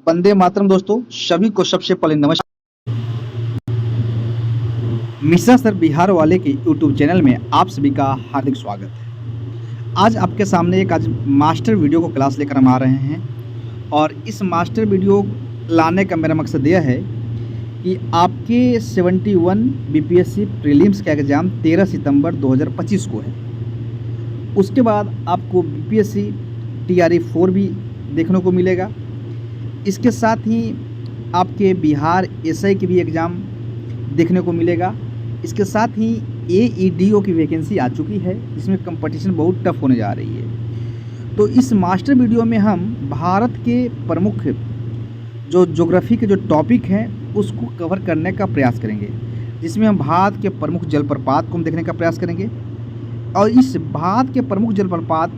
वंदे मातरम दोस्तों, सभी को सबसे पहले नमस्कार। मिश्रा सर बिहार वाले के यूट्यूब चैनल में आप सभी का हार्दिक स्वागत है। आज आपके सामने एक मास्टर वीडियो को क्लास लेकर हम आ रहे हैं और इस मास्टर वीडियो लाने का मेरा मकसद यह है कि आपके 71 बीपीएससी प्रीलिम्स का एग्ज़ाम 13 सितंबर 2025 को है। उसके बाद आपको बीपीएससी टीआरई 4 भी देखने को मिलेगा। इसके साथ ही आपके बिहार एसआई की भी एग्ज़ाम देखने को मिलेगा। इसके साथ ही एईडीओ की वैकेंसी आ चुकी है, जिसमें कंपटीशन बहुत टफ होने जा रही है। तो इस मास्टर वीडियो में हम भारत के प्रमुख जो ज्योग्राफी के जो टॉपिक हैं उसको कवर करने का प्रयास करेंगे, जिसमें हम भारत के प्रमुख जलप्रपात को हम देखने का प्रयास करेंगे। और इस भारत के प्रमुख जलप्रपात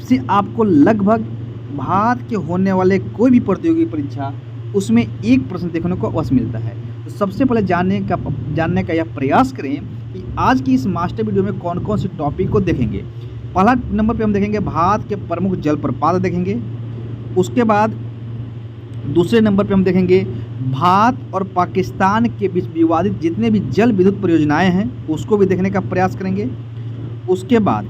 से आपको लगभग भारत के होने वाले कोई भी प्रतियोगी परीक्षा उसमें एक प्रश्न देखने को अवश्य मिलता है। तो सबसे पहले जानने का यह प्रयास करें कि आज की इस मास्टर वीडियो में कौन कौन से टॉपिक को देखेंगे। पहला नंबर पे हम देखेंगे भारत के प्रमुख जलप्रपात देखेंगे। उसके बाद दूसरे नंबर पे हम देखेंगे भारत और पाकिस्तान के बीच विवादित जितने भी जल विद्युत परियोजनाएं हैं उसको भी देखने का प्रयास करेंगे। उसके बाद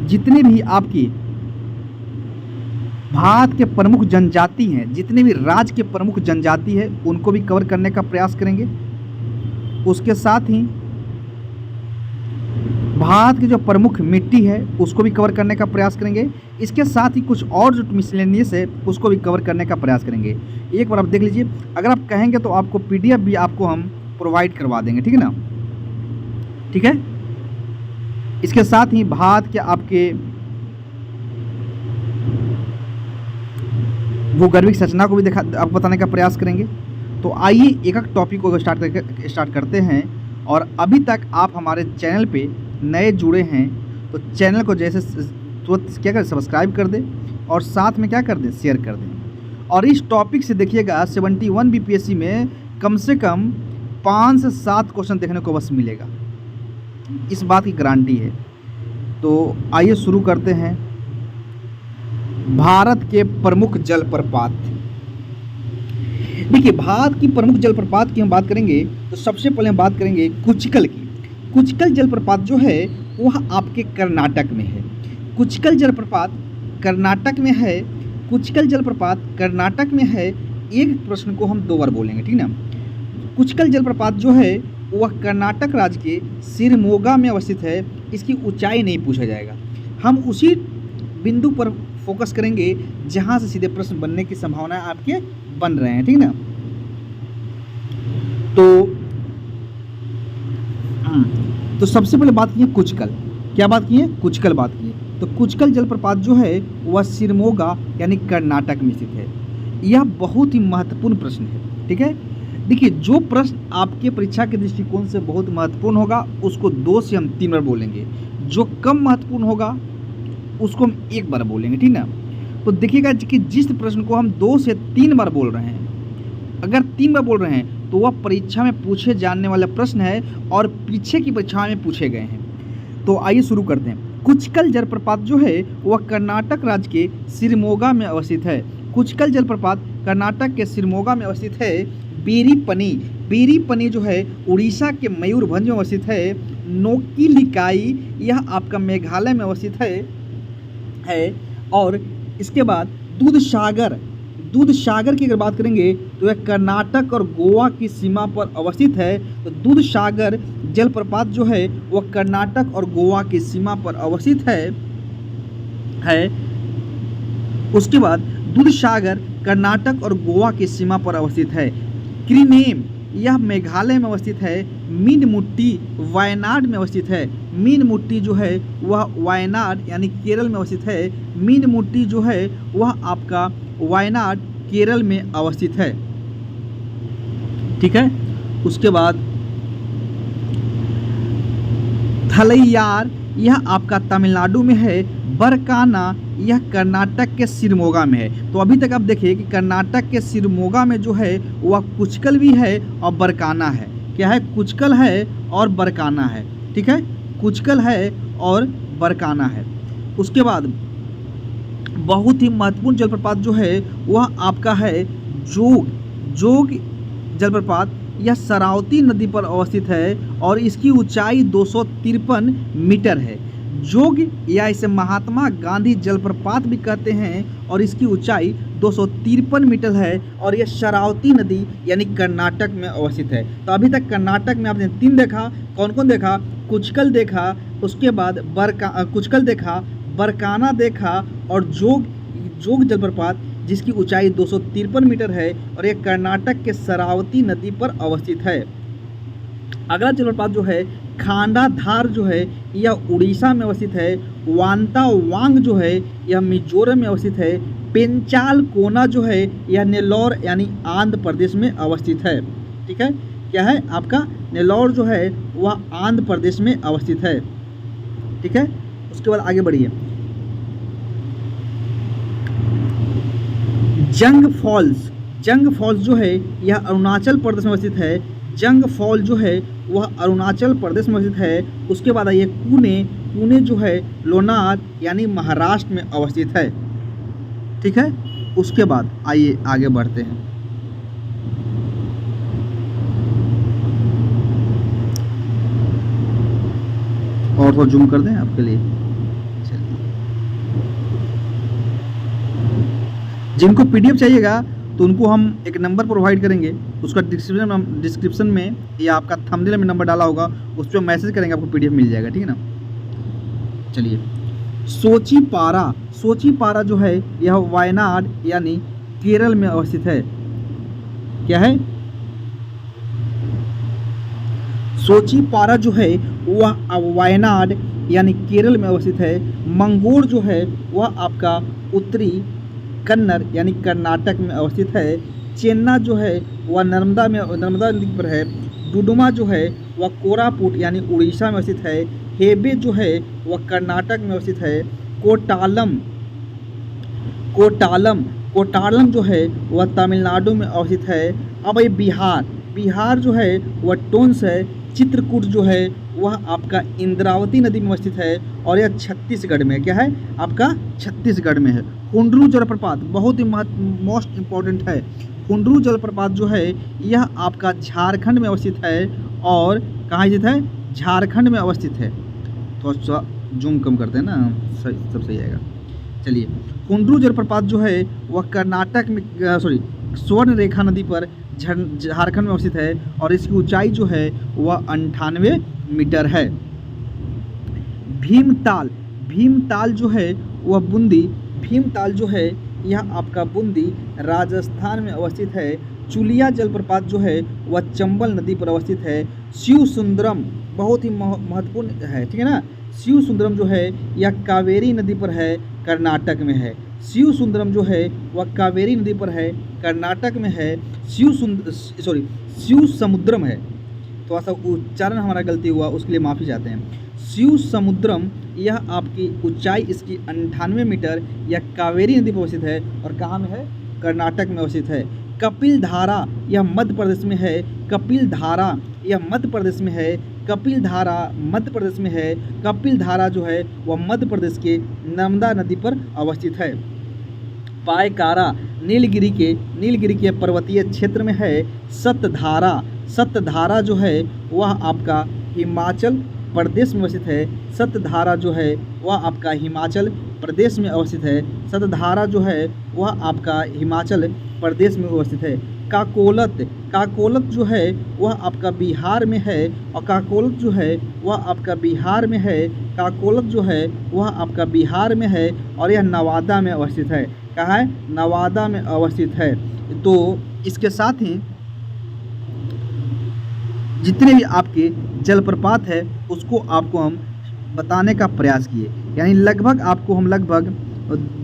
जितने भी आपकी भारत के प्रमुख जनजाति हैं, जितने भी राज्य के प्रमुख जनजाति है उनको भी कवर करने का प्रयास करेंगे। उसके साथ ही भारत की जो प्रमुख मिट्टी है उसको भी कवर करने का प्रयास करेंगे। इसके साथ ही कुछ और जो मिसलेनियस है उसको भी कवर करने का प्रयास करेंगे। एक बार आप देख लीजिए, अगर आप कहेंगे तो आपको पीडीएफ भी आपको हम प्रोवाइड करवा देंगे, ठीक है ना। ठीक है। इसके साथ ही भारत के आपके भूगर्भिक संरचना को भी आपको बताने का प्रयास करेंगे। तो आइए एक एक टॉपिक को स्टार्ट करते हैं। और अभी तक आप हमारे चैनल पे नए जुड़े हैं तो चैनल को जैसे तुरंत क्या करें, सब्सक्राइब कर दें और साथ में क्या कर दें, शेयर कर दें। और इस टॉपिक से देखिएगा 71 बीपीएससी में कम से कम 5 से 7 क्वेश्चन देखने को बस मिलेगा, इस बात की गारंटी है। तो आइए शुरू करते हैं। भारत के प्रमुख जलप्रपात। देखिए, भारत की प्रमुख जलप्रपात की हम बात करेंगे तो सबसे पहले हम बात करेंगे कुचकल की। कुचकल जलप्रपात जो है वह आपके कर्नाटक में है। कुचकल जलप्रपात कर्नाटक में है। कुचकल जलप्रपात कर्नाटक में है। एक प्रश्न को हम 2 बार बोलेंगे, ठीक ना। कुचकल जलप्रपात जो है वह कर्नाटक राज्य के शिरमोगा में अवस्थित है। इसकी ऊंचाई नहीं पूछा जाएगा, हम उसी बिंदु पर फोकस करेंगे जहां से सीधे प्रश्न बनने की संभावना आपके बन रहे हैं, ठीक ना। तो सबसे पहले बात की है कुचकल। क्या बात की है? कुचकल बात की है। तो कुचकल जलप्रपात जो है वह शिरमोगा यानी कर्नाटक में स्थित है। यह बहुत ही महत्वपूर्ण प्रश्न है, ठीक है। देखिए, जो प्रश्न आपके परीक्षा के दृष्टिकोण से बहुत महत्वपूर्ण होगा उसको 2 से हम 3 बार बोलेंगे। जो कम महत्वपूर्ण होगा उसको हम 1 बार बोलेंगे, ठीक ना। तो देखिएगा कि जिस प्रश्न को हम 2 से 3 बार बोल रहे हैं, अगर 3 बार बोल रहे हैं तो वह परीक्षा में पूछे जाने वाला प्रश्न है और पीछे की परीक्षा में पूछे गए हैं। तो आइए शुरू करते हैं। कुचकल जलप्रपात जो है वह कर्नाटक राज्य के शिरमोगा में अवस्थित है। कुचकल जलप्रपात कर्नाटक के शिरमोगा में अवस्थित है। बेरीपनी जो है उड़ीसा के मयूरभंज में अवस्थित है। नोकिलिकाई यह आपका मेघालय में अवस्थित है। और इसके बाद दूधसागर की अगर बात करेंगे तो यह कर्नाटक और गोवा की सीमा पर अवस्थित है। तो दूधसागर जलप्रपात जो है वह कर्नाटक और गोवा की सीमा पर अवस्थित है। उसके बाद दूधसागर कर्नाटक और गोवा की सीमा पर अवस्थित है। क्रीनेम यह मेघालय में अवस्थित है। मीनमुट्टी वायनाड में अवस्थित है। मीनमुट्टी जो है वह वायनाड यानी केरल में अवस्थित है। मीनमुट्टी जो है वह आपका वायनाड केरल में अवस्थित है, ठीक है। उसके बाद थलैयार यह आपका तमिलनाडु में है। बरकाना यह कर्नाटक के शिवमोगा में है। तो अभी तक आप देखिए कि कर्नाटक के शिवमोगा में जो है वह कुचकल भी है और बरकाना है। क्या है? कुचकल है और बरकाना है। ठीक है, कुचकल है और बरकाना है। उसके बाद बहुत ही महत्वपूर्ण जलप्रपात जो है वह आपका है जोग जलप्रपात। यह शरावती नदी पर अवस्थित है और इसकी ऊंचाई 253 मीटर है। जोग या इसे महात्मा गांधी जलप्रपात भी कहते हैं और इसकी ऊंचाई 253 मीटर है और यह शरावती नदी यानी कर्नाटक में अवस्थित है। तो अभी तक कर्नाटक में आपने 3 देखा। कौन कौन देखा? कुचकल देखा, उसके बाद कुचकल देखा, बरकाना देखा और जोग जलप्रपात जिसकी ऊंचाई 253 मीटर है और यह कर्नाटक के शरावती नदी पर अवस्थित है। अगला जलप्रपात जो है खांडाधार जो है यह उड़ीसा में अवस्थित है। वांता वांग जो है यह मिजोरम में अवस्थित है। पेंचाल कोना जो है यह नेल्लौर यानी आंध्र प्रदेश में अवस्थित है। ठीक है, क्या है आपका? नेल्लौर जो है वह आंध्र प्रदेश में अवस्थित है। ठीक है, उसके बाद आगे बढ़िए। जंग फॉल्स जो है यह अरुणाचल प्रदेश में अवस्थित है। जंग फॉल जो है वह अरुणाचल प्रदेश में अवस्थित है। उसके बाद आइए पुणे जो है लोनार यानी महाराष्ट्र में अवस्थित है। ठीक है, उसके बाद आइए आगे बढ़ते हैं। और थोड़ा जूम कर दें आपके लिए। जिनको पीडीएफ चाहिएगा तो उनको हम एक नंबर प्रोवाइड करेंगे, उसका डिस्क्रिप्शन में या आपका थंबनेल में नंबर डाला होगा, उस पर मैसेज करेंगे, आपको पीडीएफ मिल जाएगा। ठीक है ना। चलिए, सोचीपारा जो है यह वायनाड यानी केरल में अवस्थित है। क्या है? सोचीपारा जो है वह वायनाड यानी केरल में अवस्थित है। मंगोर जो है वह आपका उत्तरी कन्नड़ यानी कर्नाटक में अवस्थित है। चेन्ना जो है वह नर्मदा नदी पर है। डुडुमा जो है वह कोरापुट यानी उड़ीसा में अवस्थित है। हेबे जो है वह कर्नाटक में अवस्थित है। कोटालम जो है वह तमिलनाडु में अवस्थित है। अब ये बिहार जो है वह टोंस है। चित्रकूट जो है वह आपका इंद्रावती नदी में अवस्थित है और यह छत्तीसगढ़ में, क्या है आपका? छत्तीसगढ़ में है। हुंड्रू जलप्रपात बहुत ही मोस्ट इम्पॉर्टेंट है। हुंड्रू जलप्रपात जो है यह आपका झारखंड में अवस्थित है और कहाँ स्थित है? झारखंड में अवस्थित है। तो जूम कम करते हैं ना, सब सही आएगा। चलिए, हुंड्रू जलप्रपात जो है वह कर्नाटक में स्वर्ण रेखा नदी पर झारखंड में अवस्थित है और इसकी ऊंचाई जो है वह 98 मीटर है। भीमताल जो है वह भीमताल जो है यह आपका बूंदी राजस्थान में अवस्थित है। चुलिया जलप्रपात जो है वह चंबल नदी पर अवस्थित है। शिव सुंदरम बहुत ही महत्वपूर्ण है। ठीक है ना। शिव सुंदरम जो है यह कावेरी नदी पर है, कर्नाटक में है। शिव सुंदरम जो है वह कावेरी नदी पर है, कर्नाटक में है। शिव समुद्रम है, तो ऐसा उच्चारण हमारा गलती हुआ, उसके लिए माफ़ी चाहते हैं। शिव समुद्रम यह आपकी ऊंचाई इसकी 98 मीटर यह कावेरी नदी पर अवस्थित है और कहाँ में है? कर्नाटक में अवस्थित है। कपिलधारा यह मध्य प्रदेश में है। कपिलधारा यह मध्य प्रदेश में है। कपिलधारा मध्य प्रदेश में है। कपिलधारा जो है वह मध्य प्रदेश के नर्मदा नदी पर अवस्थित है। पायकारा नीलगिरी के पर्वतीय क्षेत्र में है। सतधारा जो है वह आपका हिमाचल प्रदेश में अवस्थित है। सतधारा जो है वह आपका हिमाचल प्रदेश में अवस्थित है। सतधारा जो है वह आपका हिमाचल प्रदेश में अवस्थित है। काकोलत जो है वह आपका बिहार में है और काकोलत जो है वह आपका बिहार में है। काकोलत जो है वह आपका बिहार में है और यह नवादा में अवस्थित है। कहाँ है? नवादा में अवस्थित है। तो इसके साथ ही जितने भी आपके जलप्रपात है उसको आपको हम बताने का प्रयास किए, यानी लगभग आपको हम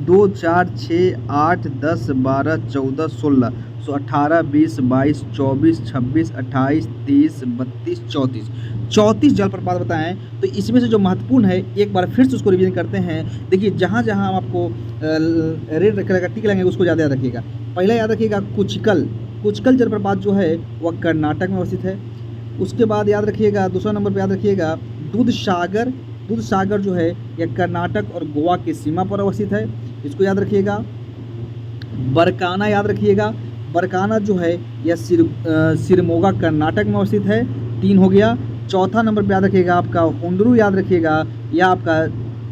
2 4 6 8 10 12 14 16 18 20 22 24 26 28 30 32 34 34 जलप्रपात बताएं। तो इसमें से जो महत्वपूर्ण है एक बार फिर से उसको रिवीजन करते हैं। देखिए जहाँ जहाँ हम आपको रेड कलर का टिक लगाएंगे उसको ज़्यादा याद रखिएगा। पहला याद रखिएगा कुचकल जलप्रपात जो है वह कर्नाटक में अवस्थित है। उसके बाद याद रखिएगा दूसरा नंबर पर याद रखिएगा दूध सागर जो है यह कर्नाटक और गोवा की सीमा पर अवस्थित है, इसको याद रखिएगा। बरकाना याद रखिएगा, बरकाना जो है यह सिरमोगा कर्नाटक में अवस्थित है, 3 हो गया। चौथा नंबर पे याद रखिएगा आपका हुंडरू याद रखिएगा, यह आपका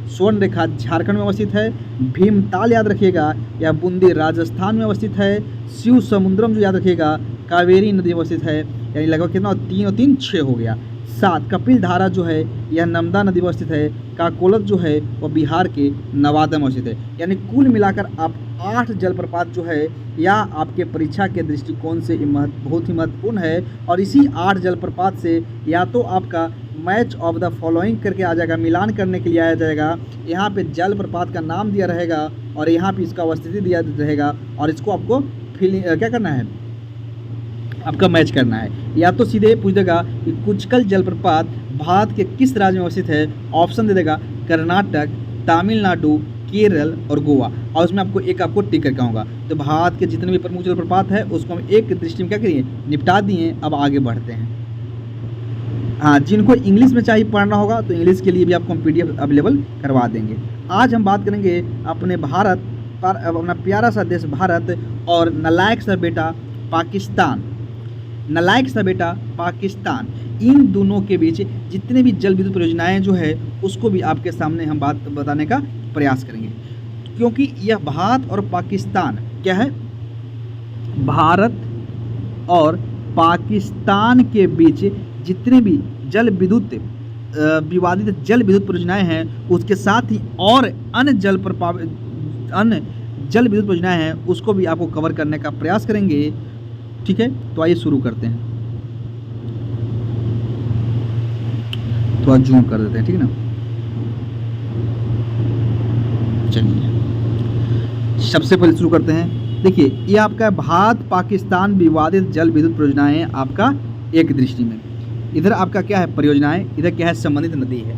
स्वर्ण रेखा झारखंड में अवस्थित है। भीमताल याद रखिएगा, यह बूंदी राजस्थान में अवस्थित है। शिव समुद्रम जो याद रखिएगा कावेरी नदी में अवस्थित है, यानी लगभग कितना 3 और 3 6 हो गया। 7 कपिल धारा जो है यह नर्मदा नदी में अवस्थित है। काकोलत जो है वह बिहार के नवादा में अवस्थित है। यानी कुल मिलाकर आप 8 जलप्रपात जो है या आपके परीक्षा के दृष्टिकोण से बहुत ही महत्वपूर्ण है। और इसी 8 जलप्रपात से या तो आपका मैच ऑफ द फॉलोइंग करके आ जाएगा, मिलान करने के लिए आया जाएगा। यहाँ पे जलप्रपात का नाम दिया रहेगा और यहाँ पे इसका अवस्थिति दिया रहेगा और इसको आपको क्या करना है, आपका मैच करना है। या तो सीधे पूछ देगा कि कुचकल जलप्रपात भारत के किस राज्य में अवस्थित है, ऑप्शन दे देगा कर्नाटक, तमिलनाडु, केरल और गोवा, और उसमें आपको टिक करके होगा। तो भारत के जितने भी प्रमुख जलप्रपात है उसको हम एक दृष्टि में क्या करिए, निपटा दिए। अब आगे बढ़ते हैं। हाँ, जिनको इंग्लिश में चाहिए पढ़ना होगा तो इंग्लिश के लिए भी आपको हम PDF अवेलेबल करवा देंगे। आज हम बात करेंगे अपने भारत पर, अपना प्यारा सा देश भारत और नालायक सा बेटा पाकिस्तान, इन दोनों के बीच जितने भी जल विद्युत परियोजनाएं जो है उसको भी आपके सामने हम बात बताने का प्रयास करेंगे। क्योंकि यह भारत और पाकिस्तान क्या है, भारत और पाकिस्तान के बीच जितने भी विवादित जल विद्युत परियोजनाएं हैं उसके साथ ही और अन्य जल विद्युत परियोजनाएं हैं उसको भी आपको कवर करने का प्रयास करेंगे। ठीक है, तो आइए शुरू करते हैं। थोड़ा जूम कर देते हैं, ठीक है ना। चलिए सबसे पहले शुरू करते हैं। देखिए ये आपका भारत पाकिस्तान विवादित जल विद्युत परियोजनाएं आपका एक दृष्टि में, इधर आपका क्या है परियोजनाएं, इधर क्या है संबंधित नदी है।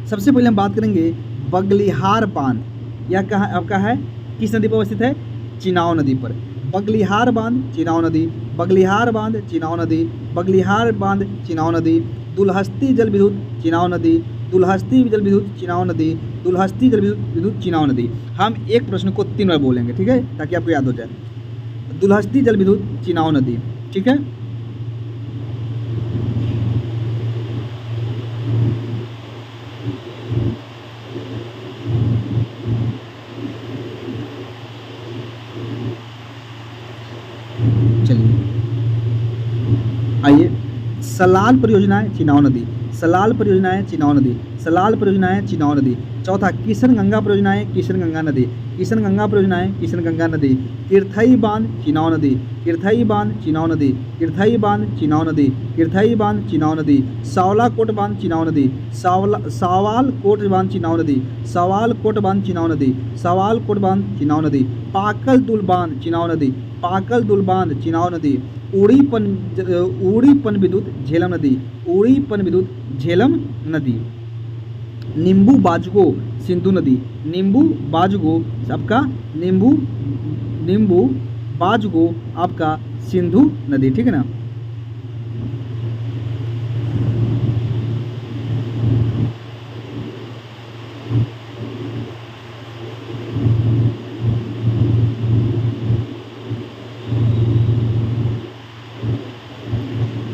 सबसे पहले हम बात करेंगे बगलिहार बांध, यह कहाँ आपका है, किस नदी पर अवस्थित है, चिनाव नदी पर। बगलिहार बांध चिनाव नदी, बगलिहार बांध चिनाव नदी, बगलिहार बांध चिनाव नदी। दुलहस्ती जल विद्युत चिनाव नदी, दुलहस्ती जल विद्युत चिनाव नदी, दुलहस्ती जल विद्युत चिनाव नदी। हम एक प्रश्न को 3 बार बोलेंगे, ठीक है, ताकि आपको याद हो जाए। दुलहस्ती जल विद्युत चिनाव नदी, ठीक है। चलिए आइए, सलाल परियोजनाएं चिनाव नदी, सलाल परियोजनाएं चिनाव नदी, सलाल परियोजनाएं चिनाव नदी। चौथा किशन गंगा परियोजनाएं किशन गंगा नदी, किशन गंगा परियोजनाएं किशन गंगा नदी। किरथई बांध चिनाव नदी, किरथई बांध चिनाव नदी, किरथई बांध चिनाव नदी, किरथई बांध चिनाव नदी। सावला कोट बांध चिनाव नदी, सावाल कोट बांध चिनाव नदी, सावाल कोट बांध चिनाव नदी, सावाल कोट बांध चिनाव नदी। पाकल दुल बांध चिनाव नदी, पाकल दुल बांध चिनाव नदी। उड़ी पन विद्युत झेलम नदी, उड़ी पन विद्युत झेलम नदी। नींबू बाजुगो सिंधु नदी, नींबू बाजुगो आपका नींबू बाजुगो आपका सिंधु नदी, ठीक है ना।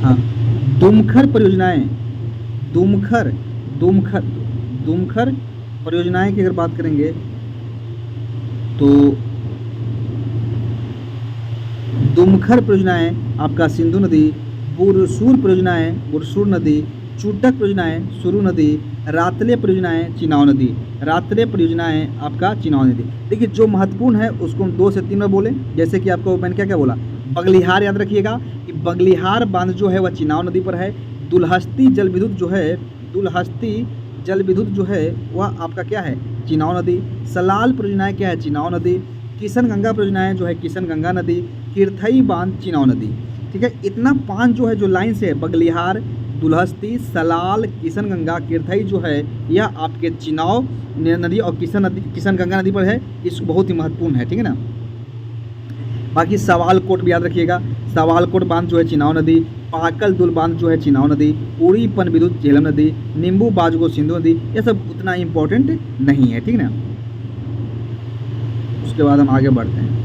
हाँ, दुमखर परियोजनाएं, दुमखर परियोजनाएं की अगर बात करेंगे तो दुमखर परियोजनाएं आपका सिंधु नदी। बुरसूर परियोजनाएं बुरसूर नदी। चूटक परियोजनाएं सुरू नदी। रातले परियोजनाएं चिनाव नदी, रातले परियोजनाएं आपका चिनाव नदी। देखिए जो महत्वपूर्ण है उसको हम 2 से 3 बार बोले, जैसे कि आपको मैंने क्या बोला, बगलिहार याद रखिएगा कि बगलिहार बांध जो है वह चिनाव नदी पर है। दुलहस्ती जल विद्युत जो है, दुलहस्ती जल विद्युत जो है वह आपका क्या है, चिनाव नदी। सलाल परियोजनाएं क्या है, चिनाव नदी। किशन गंगा परियोजनाएं जो है किशन गंगा नदी। किरथई बांध, चिनाव नदी। ठीक है, इतना 5 जो है जो लाइन से है, बगलिहार, दुल्हस्ती, सलाल, किशन गंगा, किरथई जो है यह आपके चिनाव नदी और किशन गंगा नदी पर है। इस बहुत ही महत्वपूर्ण है, ठीक है ना। बाकी सवालकोट भी याद रखिएगा, सवालकोट बांध जो है चिनाव नदी। पाकल दुल बांध जो है चिनाव नदी। उड़ी पन विद्युत झेलम नदी। नींबू बाजगो सिंधु नदी। ये सब उतना इम्पोर्टेंट नहीं है, ठीक है ना। उसके बाद हम आगे बढ़ते हैं।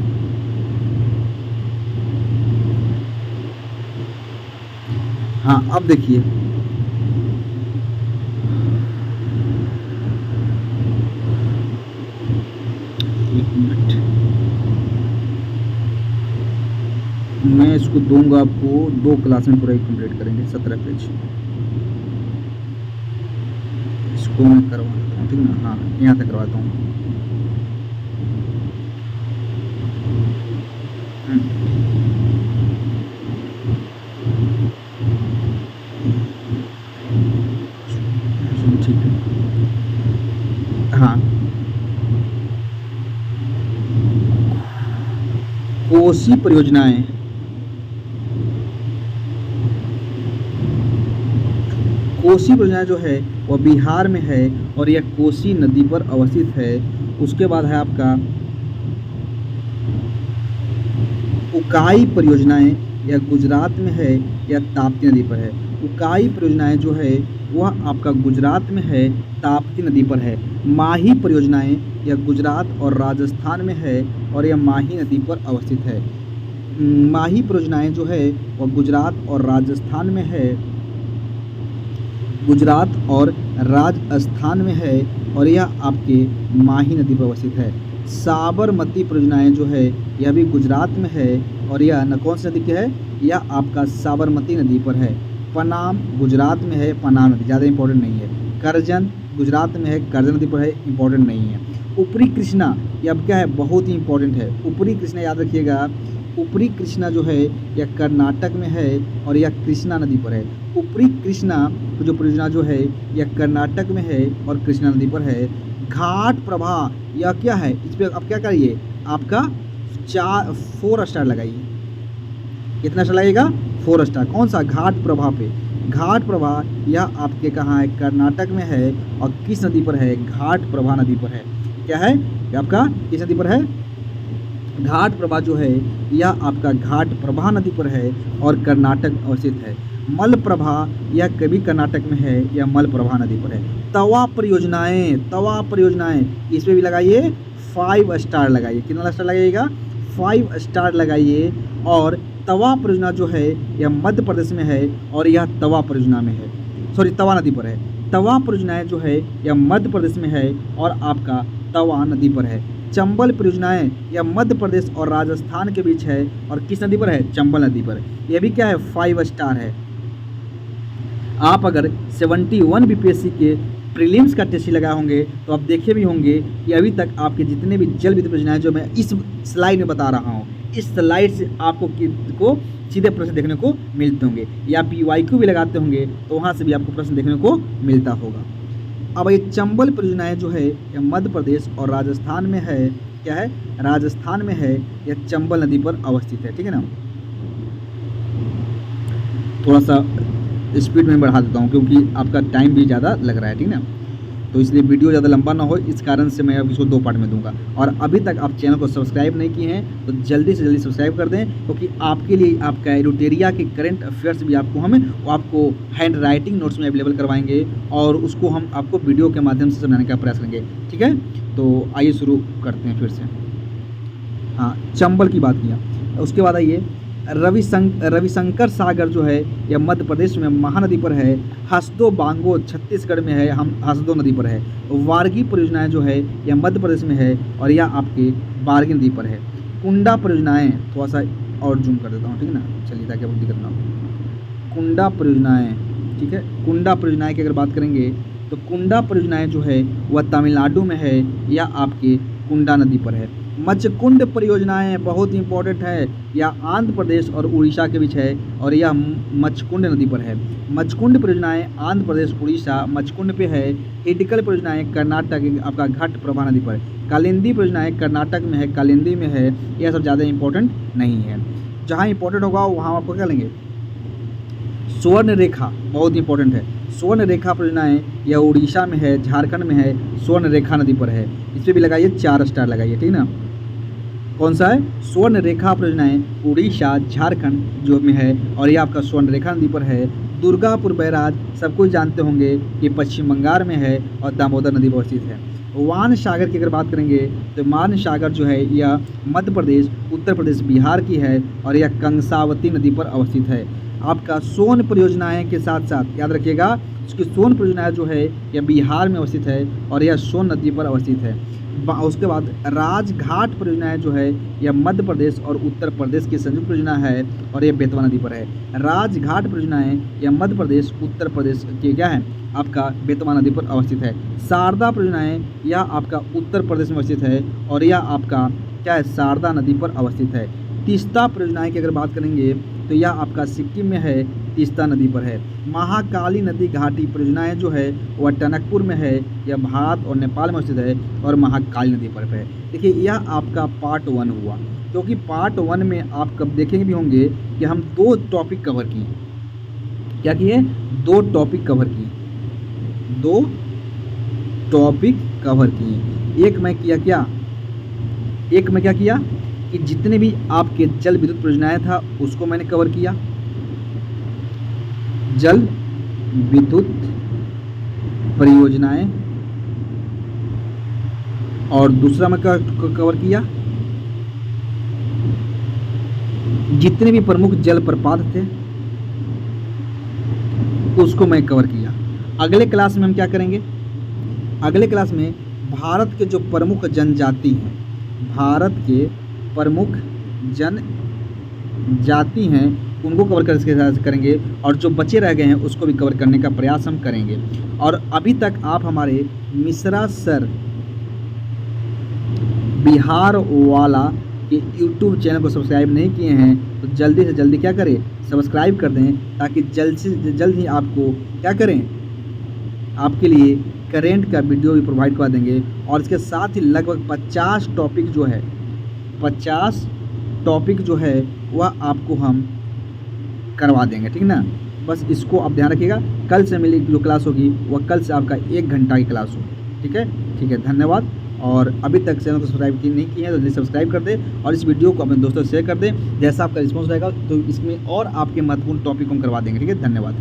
हाँ, अब देखिए एक मिनट, मैं इसको दूंगा आपको 2 क्लास में पूरा ही कंप्लीट करेंगे, 17 पेज। इसको मैं करवा देता हूँ, ठीक ना। हाँ, यहाँ तक करवाता हूँ। ठीक है, हाँ। कोसी परियोजनाएं, कोसी परियोजना जो है वह बिहार में है और यह कोसी नदी पर अवस्थित है। उसके बाद है आपका उकाई परियोजनाएं, यह गुजरात में है, यह ताप्ती नदी पर है। उकाई परियोजनाएं जो है वह आपका गुजरात में है, ताप्ती नदी पर है। माही परियोजनाएं, यह गुजरात और राजस्थान में है और यह माही नदी पर अवस्थित है। माही परियोजनाएं जो है वह गुजरात और राजस्थान में है, गुजरात और राजस्थान में है और यह आपके माही नदी पर अवस्थित है। साबरमती परियोजनाएं जो है यह भी गुजरात में है और यह कौन सी नदी की है, यह आपका साबरमती नदी पर है। पनाम गुजरात में है, पनाम नदी ज़्यादा इंपॉर्टेंट नहीं है। करजन गुजरात में है, करजन नदी पर है, इंपॉर्टेंट नहीं है। ऊपरी कृष्णा, यह अब क्या है, बहुत ही इंपॉर्टेंट है। ऊपरी कृष्णा याद रखिएगा, ऊपरी कृष्णा जो है यह कर्नाटक में है और यह कृष्णा नदी पर है। ऊपरी कृष्णा जो परियोजना जो है यह कर्नाटक में है और कृष्णा नदी पर है। घाट प्रभा, यह क्या है, इस पर आप क्या करिए, आपका 4 स्टार लगाइए। कितना स्टार लगेगा, 4 स्टार। कौन सा, घाट प्रभा पे। घाट प्रभा यह आपके कहाँ है, कर्नाटक में है और किस नदी पर है, घाट प्रभा नदी पर है। क्या है, आपका किस नदी पर है, घाट प्रभा जो है यह आपका घाट प्रभा नदी पर है और कर्नाटक अवस्थित है। मलप्रभा यह कभी कर्नाटक में है, यह मलप्रभा नदी पर है। तवा परियोजनाएं, तवा परियोजनाएं, इस पर भी लगाइए 5 स्टार लगाइए। कितना स्टार लगाइएगा, 5 स्टार लगाइए। और तवा परियोजना जो है यह मध्य प्रदेश में है और यह तवा परियोजना में है, सॉरी तवा नदी पर है। तवा परियोजनाएं जो है यह मध्य प्रदेश में है और आपका तवा नदी पर है। चंबल परियोजनाएं यह मध्य प्रदेश और राजस्थान के बीच है और किस नदी पर है, चंबल नदी पर। यह भी क्या है, 5 स्टार है। आप अगर 71 बीपीएससी के प्रीलिम्स का टेस्ट लगाए होंगे तो आप देखे भी होंगे कि अभी तक आपके जितने भी जल विद्युत परियोजनाएं जो मैं इस स्लाइड में बता रहा हूँ, इस स्लाइड से आपको को सीधे प्रश्न देखने को मिलते होंगे, या PYQ भी लगाते होंगे तो वहाँ से भी आपको प्रश्न देखने को मिलता होगा। अब ये चंबल परियोजनाएं जो है यह मध्य प्रदेश और राजस्थान में है। क्या है, राजस्थान में है, यह चंबल नदी पर अवस्थित है, ठीक है ना। थोड़ा सा स्पीड में बढ़ा देता हूँ क्योंकि आपका टाइम भी ज़्यादा लग रहा है, ठीक है ना, तो इसलिए वीडियो ज़्यादा लंबा ना हो, इस कारण से मैं अब इसको 2 पार्ट में दूंगा। और अभी तक आप चैनल को सब्सक्राइब नहीं किए हैं तो जल्दी से जल्दी सब्सक्राइब कर दें, क्योंकि आपके लिए आपका एरोटेरिया के करंट अफेयर्स भी आपको हैंड राइटिंग नोट्स में अवेलेबल करवाएंगे और उसको हम आपको वीडियो के माध्यम से समझाने का प्रयास करेंगे, ठीक है। तो आइए शुरू करते हैं फिर से। हाँ, चंबल की बात किया, उसके बाद आइए रविशंकर सागर जो है यह मध्य प्रदेश में महानदी पर है। हसदो बांगो छत्तीसगढ़ में है, हम हसदो नदी पर है। वार्गी परियोजनाएं जो है यह मध्य प्रदेश में है और यह आपके बारगी नदी पर है। कुंडा परियोजनाएं, थोड़ा सा और जूम कर देता हूँ, ठीक है ना, चलिए ताकि आपको दिक्कत ना हो। कुंडा परियोजनाएं, ठीक है, कुंडा परियोजनाएं की अगर बात करेंगे तो कुंडा परियोजनाएं जो है वह तमिलनाडु में है या आपके कुंडा नदी पर है। मचकुंड परियोजनाएं बहुत इंपॉर्टेंट है, यह आंध्र प्रदेश और उड़ीसा के बीच है और यह मचकुंड नदी पर है। मचकुंड परियोजनाएं आंध्र प्रदेश उड़ीसा मचकुंड पे है। हिडकल परियोजनाएं कर्नाटक आपका घाट प्रभा नदी पर। कालिंदी परियोजनाएं कर्नाटक में है, कालिंदी में है। यह सब ज़्यादा इंपॉर्टेंट नहीं है, जहाँ इंपॉर्टेंट होगा वहाँ आपको क्या लेंगे। स्वर्ण रेखा बहुत इंपॉर्टेंट है। स्वर्ण रेखा परियोजनाएं यह उड़ीसा में है, झारखंड में है, स्वर्ण रेखा नदी पर है। इस पर भी लगाइए 4 स्टार लगाइए, ठीक ना। कौन सा है? स्वर्ण रेखा परियोजनाएं उड़ीसा झारखंड जो में है और ये आपका स्वर्ण रेखा नदी पर है। दुर्गापुर बैराज सब कुछ जानते होंगे, ये पश्चिम बंगाल में है और दामोदर नदी पर स्थित है। वान सागर की अगर बात करेंगे तो मान सागर जो है यह मध्य प्रदेश, उत्तर प्रदेश, बिहार की है और यह कंसावती नदी पर अवस्थित है। आपका सोन परियोजनाएं के साथ साथ याद रखिएगा, इसकी सोन परियोजनाएं जो है यह बिहार में अवस्थित है और यह सोन नदी पर अवस्थित है। उसके बाद राजघाट परियोजनाएं जो है यह मध्य प्रदेश और उत्तर प्रदेश की संयुक्त परियोजना है और यह बेतवा नदी पर है। राजघाट परियोजनाएं यह मध्य प्रदेश, उत्तर प्रदेश के क्या है आपका बेतवा नदी पर अवस्थित है। शारदा परियोजनाएं यह आपका उत्तर प्रदेश में अवस्थित है और यह आपका क्या है शारदा नदी पर अवस्थित है। तीस्ता परियोजनाएं की अगर बात करेंगे तो यह आपका सिक्किम में है, तीस्ता नदी पर है। महाकाली नदी घाटी परियोजनाएं जो है वह टनकपुर में है, यह भारत और नेपाल में स्थित है और महाकाली नदी पर है। देखिए यह आपका पार्ट 1 हुआ, क्योंकि पार्ट 1 में आप कब देखेंगे भी होंगे कि हम 2 टॉपिक कवर किए। क्या किए? 2 टॉपिक कवर किए, 2 टॉपिक कवर किए। एक में क्या किया कि जितने भी आपके जल विद्युत परियोजनाएं था उसको मैंने कवर किया, जल विद्युत परियोजनाएं, और दूसरा मैं कवर किया जितने भी प्रमुख जल प्रपात थे उसको मैं कवर किया। अगले क्लास में हम क्या करेंगे? अगले क्लास में भारत के जो प्रमुख जनजाति हैं, भारत के प्रमुख जनजाति हैं उनको कवर करेंगे और जो बचे रह गए हैं उसको भी कवर करने का प्रयास हम करेंगे। और अभी तक आप हमारे मिश्रा सर बिहार वाला के YouTube चैनल को सब्सक्राइब नहीं किए हैं तो जल्दी से जल्दी क्या करें, सब्सक्राइब कर दें, ताकि जल्द से जल्द ही आपको क्या करें, आपके लिए करेंट का वीडियो भी प्रोवाइड करवा देंगे। और इसके साथ ही लगभग 50 टॉपिक जो है वह आपको हम करवा देंगे, ठीक ना। बस इसको आप ध्यान रखिएगा। कल से मेरी जो क्लास होगी वह कल से आपका 1 घंटा की क्लास होगी, ठीक है, धन्यवाद। और अभी तक चैनल को सब्सक्राइब नहीं किए हैं तो जल्दी सब्सक्राइब कर दें और इस वीडियो को अपने दोस्तों से शेयर कर दें। जैसा आपका रिस्पॉन्स रहेगा तो इसमें और आपके महत्वपूर्ण टॉपिक हम करवा देंगे, ठीक है, धन्यवाद।